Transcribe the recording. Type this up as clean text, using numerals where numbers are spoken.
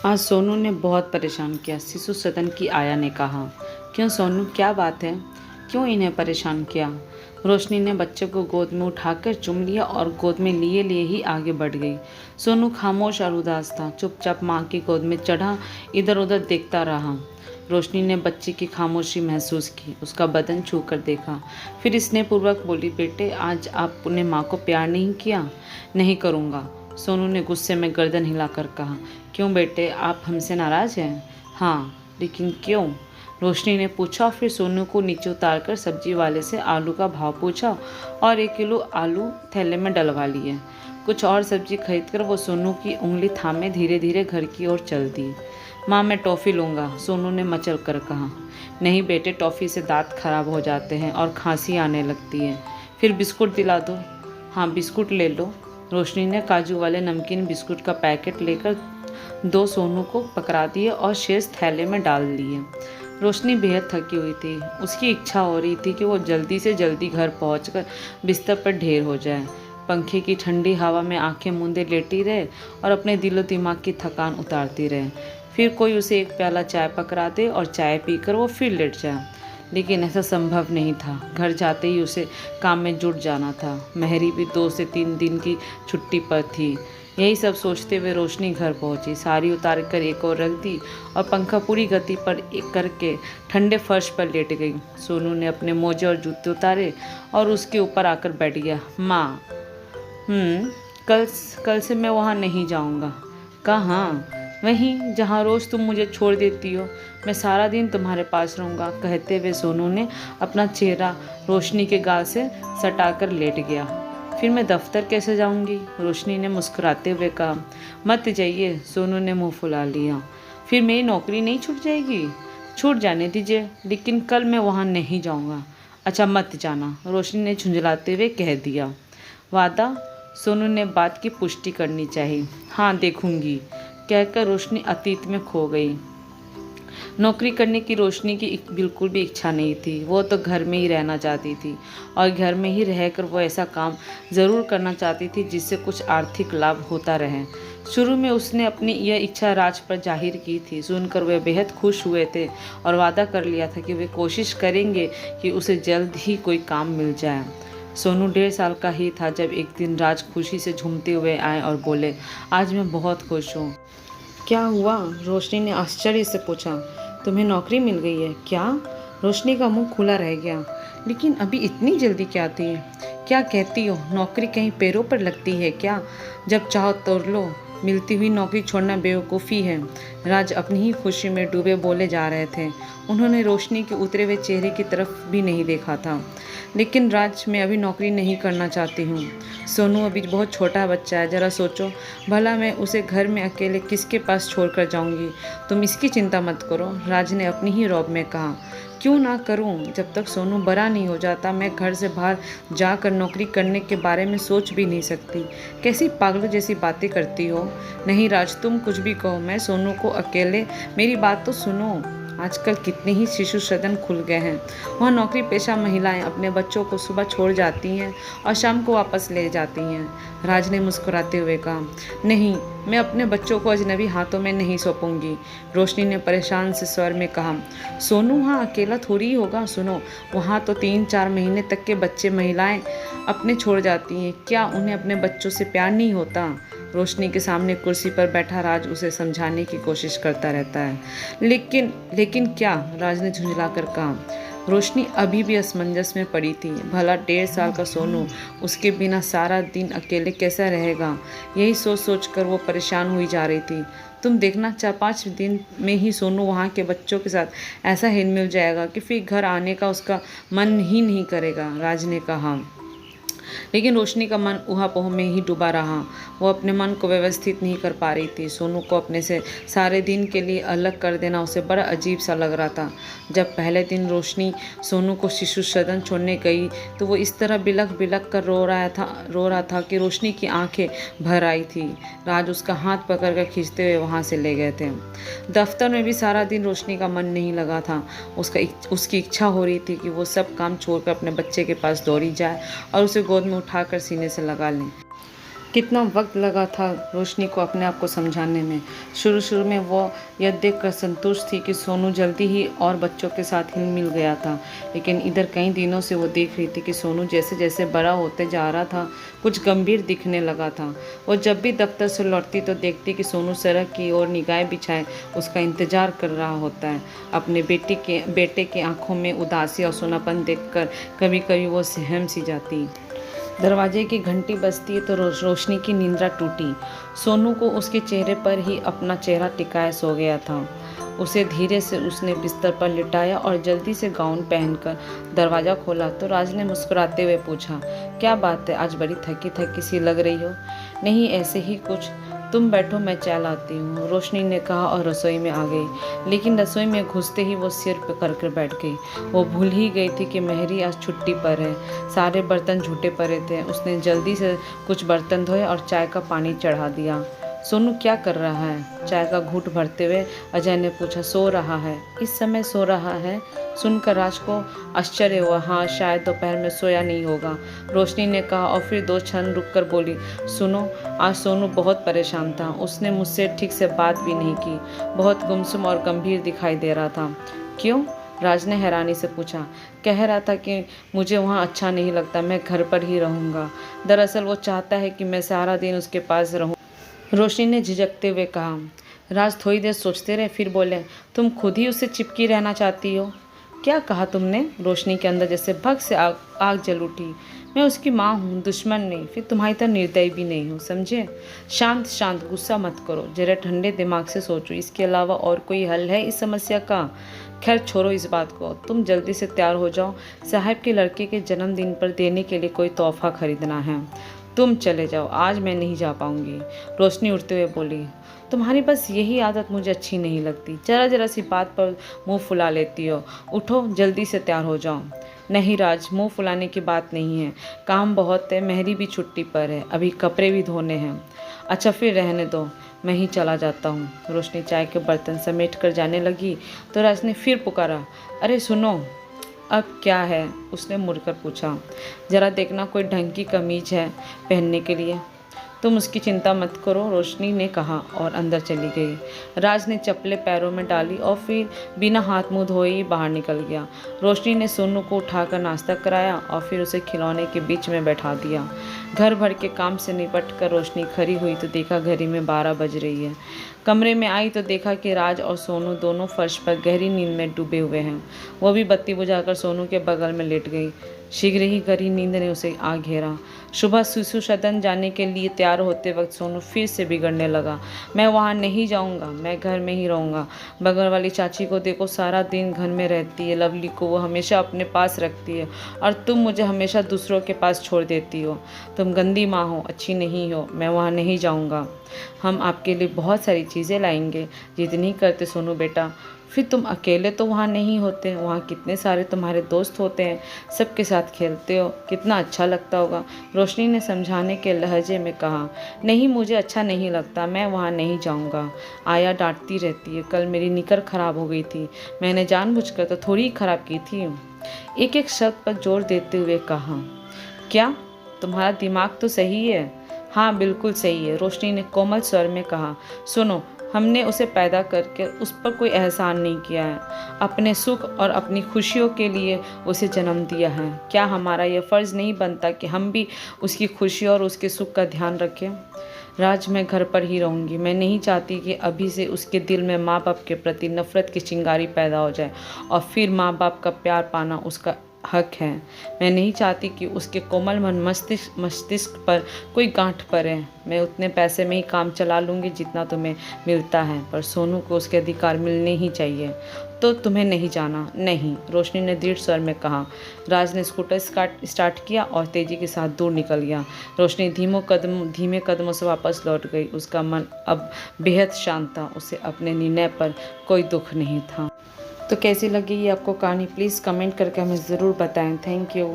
आज सोनू ने बहुत परेशान किया। शिशु सदन की आया ने कहा, क्यों सोनू, क्या बात है? क्यों इन्हें परेशान किया? रोशनी ने बच्चे को गोद में उठाकर चूम लिया और गोद में लिए लिए ही आगे बढ़ गई। सोनू खामोश और उदास था, चुपचाप माँ की गोद में चढ़ा इधर उधर देखता रहा। रोशनी ने बच्चे की खामोशी महसूस की, उसका बदन छू कर देखा, फिर स्नेहपूर्वक बोली, बेटे आज आपने माँ को प्यार नहीं किया? नहीं करूँगा, सोनू ने गुस्से में गर्दन हिलाकर कहा। क्यों बेटे, आप हमसे नाराज़ हैं? हाँ, लेकिन क्यों? रोशनी ने पूछा। फिर सोनू को नीचे उतारकर सब्जी वाले से आलू का भाव पूछा और 1 किलो आलू थैले में डलवा लिए। कुछ और सब्जी खरीदकर वो सोनू की उंगली थामे धीरे धीरे घर की ओर चल दी। माँ, मैं टॉफ़ी लूँगा, सोनू ने मचल कर कहा। नहीं बेटे, टॉफ़ी से दांत खराब हो जाते हैं और खांसी आने लगती है। फिर बिस्कुट दिला दो। हाँ, बिस्कुट ले लो। रोशनी ने काजू वाले नमकीन बिस्कुट का पैकेट लेकर 2 सोनू को पकड़ा दिए और शेष थैले में डाल लिए। रोशनी बेहद थकी हुई थी। उसकी इच्छा हो रही थी कि वो जल्दी से जल्दी घर पहुंचकर बिस्तर पर ढेर हो जाए, पंखे की ठंडी हवा में आंखें मूंदे लेटी रहे और अपने दिलो दिमाग की थकान उतारती रहे। फिर कोई उसे एक प्याला चाय पकड़ा दे और चाय पीकर वो फिर लेट जाए, लेकिन ऐसा संभव नहीं था। घर जाते ही उसे काम में जुट जाना था। महरी भी 2 से 3 दिन की छुट्टी पर थी। यही सब सोचते हुए रोशनी घर पहुंची, साड़ी उतार कर एक और रख दी और पंखा पूरी गति पर एक करके ठंडे फर्श पर लेट गई। सोनू ने अपने मोजे और जूते उतारे और उसके ऊपर आकर बैठ गया। माँ, कल कल से मैं वहाँ नहीं जाऊँगा। कहाँ? वहीं जहाँ रोज़ तुम मुझे छोड़ देती हो। मैं सारा दिन तुम्हारे पास रहूँगा, कहते हुए सोनू ने अपना चेहरा रोशनी के गाल से सटाकर लेट गया। फिर मैं दफ्तर कैसे जाऊँगी? रोशनी ने मुस्कुराते हुए कहा। मत जाइए, सोनू ने मुंह फुला लिया। फिर मेरी नौकरी नहीं छूट जाएगी? छूट जाने दीजिए, लेकिन कल मैं वहाँ नहीं जाऊँगा। अच्छा, मत जाना, रोशनी ने झुंझलाते हुए कह दिया। वादा? सोनू ने बात की पुष्टि करनी चाहिए। हाँ, देखूंगी, कहकर रोशनी अतीत में खो गई। नौकरी करने की रोशनी की बिल्कुल भी इच्छा नहीं थी। वो तो घर में ही रहना चाहती थी और घर में ही रहकर वो ऐसा काम ज़रूर करना चाहती थी जिससे कुछ आर्थिक लाभ होता रहे। शुरू में उसने अपनी यह इच्छा राज पर जाहिर की थी। सुनकर वे बेहद खुश हुए थे और वादा कर लिया था कि वे कोशिश करेंगे कि उसे जल्द ही कोई काम मिल जाए। सोनू 1.5 साल का ही था जब एक दिन राज खुशी से झूमते हुए आए और बोले, आज मैं बहुत खुश हूँ। क्या हुआ? रोशनी ने आश्चर्य से पूछा। तुम्हें नौकरी मिल गई है क्या? रोशनी का मुंह खुला रह गया। लेकिन अभी इतनी जल्दी क्या थी? क्या कहती हो? नौकरी कहीं पैरों पर लगती है क्या? जब चाहो तोड़ लो। मिलती हुई नौकरी छोड़ना बेवकूफ़ी है। राज अपनी ही खुशी में डूबे बोले जा रहे थे। उन्होंने रोशनी के उतरे हुए चेहरे की तरफ भी नहीं देखा था। लेकिन राज, मैं अभी नौकरी नहीं करना चाहती हूँ। सोनू अभी बहुत छोटा बच्चा है, ज़रा सोचो, भला मैं उसे घर में अकेले किसके पास छोड़ कर जाऊँगी? तुम इसकी चिंता मत करो, राज ने अपनी ही रौब में कहा। क्यों ना करूं? जब तक सोनू बड़ा नहीं हो जाता मैं घर से बाहर जाकर नौकरी करने के बारे में सोच भी नहीं सकती। कैसी पागलों जैसी बातें करती हो। नहीं राज, तुम कुछ भी कहो, मैं सोनू को अकेले, मेरी बात तो सुनो। आजकल कितने ही शिशु सदन खुल गए हैं। वहाँ नौकरी पेशा महिलाएं अपने बच्चों को सुबह छोड़ जाती हैं और शाम को वापस ले जाती हैं। राज ने मुस्कुराते हुए कहा। नहीं, मैं अपने बच्चों को अजनबी हाथों में नहीं सौंपूंगी, रोशनी ने परेशान से स्वर में कहा। सोनू वहाँ अकेला थोड़ी ही होगा। सुनो, वहाँ तो 3-4 महीने तक के बच्चे महिलाएं अपने छोड़ जाती हैं। क्या उन्हें अपने बच्चों से प्यार नहीं होता? रोशनी के सामने कुर्सी पर बैठा राज उसे समझाने की कोशिश करता रहता है। लेकिन क्या? राज ने झुंझला कर कहा। रोशनी अभी भी असमंजस में पड़ी थी। भला 1.5 साल का सोनू उसके बिना सारा दिन अकेले कैसा रहेगा? यही सोच सोच कर वो परेशान हुई जा रही थी। तुम देखना, 4-5 दिन में ही सोनू वहाँ के बच्चों के साथ ऐसा हिल मिल जाएगा कि फिर घर आने का उसका मन ही नहीं करेगा, राज ने कहा। लेकिन रोशनी का मन ऊहापोह में ही डूबा रहा। वो अपने मन को व्यवस्थित नहीं कर पा रही थी। सोनू को अपने से सारे दिन के लिए अलग कर देना उसे बड़ा अजीब सा लग रहा था। जब पहले दिन रोशनी सोनू को शिशु सदन छोड़ने गई तो वो इस तरह बिलख बिलख कर रो रहा था कि रोशनी की आंखें भर आई थी। राज उसका हाथ पकड़कर खींचते हुए वहाँ से ले गए थे। दफ्तर में भी सारा दिन रोशनी का मन नहीं लगा था। उसकी इच्छा हो रही थी कि वो सब काम छोड़कर अपने बच्चे के पास दौड़ी जाए और उसे गोद में उठाकर सीने से लगा लें। कितना वक्त लगा था रोशनी को अपने आप को समझाने में। शुरू में वो यह देखकर संतुष्ट थी कि सोनू जल्दी ही और बच्चों के साथ हिल मिल गया था, लेकिन इधर कई दिनों से वो देख रही थी कि सोनू जैसे जैसे बड़ा होते जा रहा था कुछ गंभीर दिखने लगा था। वो जब भी दफ्तर से लौटती तो देखती कि सोनू सड़क की ओर निगाहें बिछाए उसका इंतजार कर रहा होता है। अपने बेटे की आंखों में उदासी और सोनापन देखकर कभी कभी वो सहम सी जाती। दरवाजे की घंटी बजती है तो रोशनी की नींद्रा टूटी। सोनू को उसके चेहरे पर ही अपना चेहरा टिकाए सो गया था। उसे धीरे से उसने बिस्तर पर लिटाया और जल्दी से गाउन पहनकर दरवाज़ा खोला तो राज ने मुस्कुराते हुए पूछा, क्या बात है, आज बड़ी थकी थकी सी लग रही हो। नहीं, ऐसे ही कुछ, तुम बैठो मैं चाय लाती हूँ, रोशनी ने कहा और रसोई में आ गई। लेकिन रसोई में घुसते ही वो सिर पर कर बैठ गई। वो भूल ही गई थी कि मेहरी आज छुट्टी पर है। सारे बर्तन झूठे पड़े थे। उसने जल्दी से कुछ बर्तन धोए और चाय का पानी चढ़ा दिया। सोनू क्या कर रहा है, चाय का घूंट भरते हुए अजय ने पूछा। सो रहा है। इस समय सो रहा है? सुनकर राज को आश्चर्य हुआ। हाँ, शायद दोपहर में सोया नहीं होगा, रोशनी ने कहा और फिर 2 क्षण रुककर बोली, सुनो, आज सोनू बहुत परेशान था। उसने मुझसे ठीक से बात भी नहीं की, बहुत गुमसुम और गंभीर दिखाई दे रहा था। क्यों? राज ने हैरानी से पूछा। कह रहा था कि मुझे वहाँ अच्छा नहीं लगता, मैं घर पर ही रहूँगा। दरअसल वो चाहता है कि मैं सारा दिन उसके पास रहूँ, रोशनी ने झिझकते हुए कहा। राज थोड़ी देर सोचते रहे, फिर बोले, तुम खुद ही उससे चिपकी रहना चाहती हो? क्या कहा तुमने? रोशनी के अंदर जैसे भग से आग जल उठी। मैं उसकी माँ हूँ, दुश्मन नहीं, फिर तुम्हारी तरह निर्दयी भी नहीं हूँ, समझे? शांत, गुस्सा मत करो, जरा ठंडे दिमाग से सोचो, इसके अलावा और कोई हल है इस समस्या का? खैर छोड़ो इस बात को, तुम जल्दी से तैयार हो जाओ, साहब के लड़के के जन्मदिन पर देने के लिए कोई तोहफा खरीदना है। तुम चले जाओ, आज मैं नहीं जा पाऊंगी, रोशनी उठते हुए बोली। तुम्हारी बस यही आदत मुझे अच्छी नहीं लगती, जरा सी बात पर मुंह फुला लेती हो। उठो, जल्दी से तैयार हो जाओ। नहीं राज, मुंह फुलाने की बात नहीं है, काम बहुत है, मेहरी भी छुट्टी पर है, अभी कपड़े भी धोने हैं। अच्छा फिर रहने दो, मैं ही चला जाता हूँ। रोशनी चाय के बर्तन समेट कर जाने लगी तो राज ने फिर पुकारा, अरे सुनो। अब क्या है? उसने मुड़कर पूछा। ज़रा देखना कोई ढंग की कमीज है पहनने के लिए। तुम उसकी चिंता मत करो, रोशनी ने कहा और अंदर चली गई। राज ने चप्पलें पैरों में डाली और फिर बिना हाथ मुंह धोए ही बाहर निकल गया। रोशनी ने सोनू को उठाकर नाश्ता कराया और फिर उसे खिलौने के बीच में बैठा दिया। घर भर के काम से निपट कर रोशनी खड़ी हुई तो देखा घड़ी में 12 बज रही है। कमरे में आई तो देखा कि राज और सोनू दोनों फर्श पर गहरी नींद में डूबे हुए हैं। वो भी बत्ती बुझाकर सोनू के बगल में लेट गई। शीघ्र ही गहरी नींद ने उसे आ घेरा। सुबह शिशु सदन जाने के लिए तैयार होते वक्त सोनू फिर से बिगड़ने लगा। मैं वहाँ नहीं जाऊँगा, मैं घर में ही रहूँगा। बगल वाली चाची को देखो, सारा दिन घर में रहती है, लवली को वो हमेशा अपने पास रखती है और तुम मुझे हमेशा दूसरों के पास छोड़ देती हो। तुम गंदी माँ हो, अच्छी नहीं हो, मैं वहाँ नहीं जाऊँगा। हम आपके लिए बहुत सारी चीज़ें लाएंगे, जिद नहीं करते सोनू बेटा। फिर तुम अकेले तो वहाँ नहीं होते, वहाँ कितने सारे तुम्हारे दोस्त होते हैं, सबके साथ खेलते हो, कितना अच्छा लगता होगा, रोशनी ने समझाने के लहजे में कहा। नहीं, मुझे अच्छा नहीं लगता, मैं वहाँ नहीं जाऊँगा। आया डांटती रहती है, कल मेरी निकर खराब हो गई थी, मैंने जानबूझकर तो थोड़ी ही खराब की थी। एक शब्द पर जोर देते हुए कहा। क्या तुम्हारा दिमाग तो सही है? हाँ बिल्कुल सही है, रोशनी ने कोमल स्वर में कहा। सुनो, हमने उसे पैदा करके उस पर कोई एहसान नहीं किया है, अपने सुख और अपनी खुशियों के लिए उसे जन्म दिया है। क्या हमारा यह फ़र्ज़ नहीं बनता कि हम भी उसकी खुशी और उसके सुख का ध्यान रखें? राज, मैं घर पर ही रहूँगी। मैं नहीं चाहती कि अभी से उसके दिल में माँ बाप के प्रति नफ़रत की चिंगारी पैदा हो जाए और फिर माँ बाप का प्यार पाना उसका हक है। मैं नहीं चाहती कि उसके कोमल मन मस्तिष्क पर कोई गांठ पड़े। मैं उतने पैसे में ही काम चला लूँगी जितना तुम्हें मिलता है, पर सोनू को उसके अधिकार मिलने ही चाहिए। तो तुम्हें नहीं जाना? नहीं, रोशनी ने दृढ़ स्वर में कहा। राज ने स्कूटर स्टार्ट किया और तेजी के साथ दूर निकल गया। रोशनी धीमे कदमों से वापस लौट गई। उसका मन अब बेहद शांत था, उसे अपने निर्णय पर कोई दुख नहीं था। तो कैसी लगी ये आपको कहानी, प्लीज़ कमेंट करके हमें ज़रूर बताएं। Thank you.